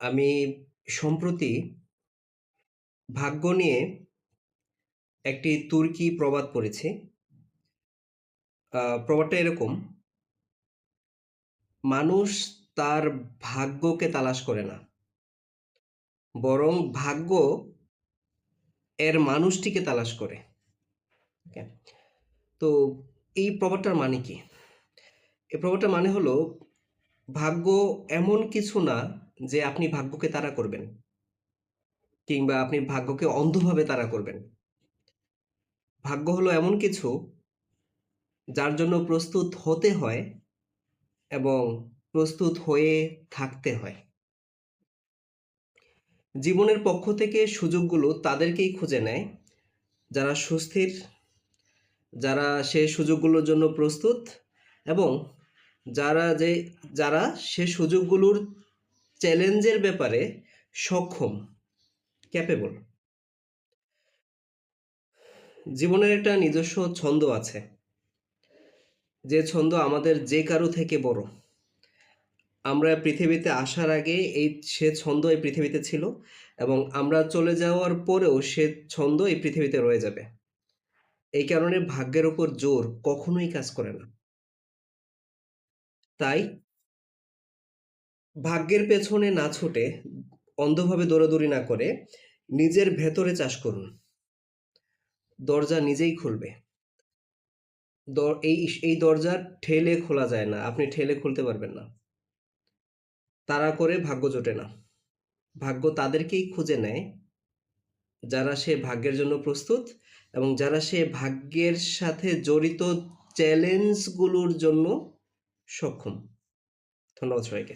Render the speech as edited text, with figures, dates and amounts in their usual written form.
আমি সম্প্রতি ভাগ্য নিয়ে একটি তুর্কি প্রবাদ পড়েছি। প্রবাদটা এরকম: মানুষ তার ভাগ্যকে তালাশ করে না, বরং ভাগ্য এর মানুষটিকে তালাশ করে। ওকে? তো এই প্রবাদটার মানে কি? এই প্রবাদটার মানে হলো, ভাগ্য এমন কিছু না যে আপনি ভাগ্যকে তাড়া করবেন কিংবা আপনি ভাগ্যকে অন্ধভাবে তাড়া করবেন। ভাগ্য হলো এমন কিছু যার জন্য প্রস্তুত হতে হয় এবং প্রস্তুত হয়ে থাকতে হয়। জীবনের পক্ষ থেকে সুযোগগুলো তাদেরকেই খুঁজে নেয় যারা সুস্থির, যারা সে সুযোগগুলোর জন্য প্রস্তুত এবং যারা যে যারা সে সুযোগগুলোর চ্যালেঞ্জের ব্যাপারে সক্ষম, ক্যাপেবল। জীবনের একটা নিজস্ব ছন্দ আছে, যে ছন্দ আমাদের যে কারো থেকে বড়। আমরা পৃথিবীতে আসার আগে সে ছন্দ এই পৃথিবীতে ছিল এবং আমরা চলে যাওয়ার পরেও সে ছন্দ এই পৃথিবীতে রয়ে যাবে। এই কারণে ভাগ্যের উপর জোর কখনোই কাজ করে না। তাই ভাগ্যের পেছনে না ছুটে, অন্ধভাবে দৌড়াদৌড়ি না করে নিজের ভেতরে চাষ করুন। দরজা নিজেই খুলবে। এই এই দরজা ঠেলে খোলা যায় না, আপনি ঠেলে খুলতে পারবেন না। তাড়া করে ভাগ্য জোটে না। ভাগ্য তাদেরকেই খুঁজে নেয় যারা সে ভাগ্যের জন্য প্রস্তুত এবং যারা সে ভাগ্যের সাথে জড়িত চ্যালেঞ্জগুলোর জন্য সক্ষম। ধন্যবাদ সবাইকে।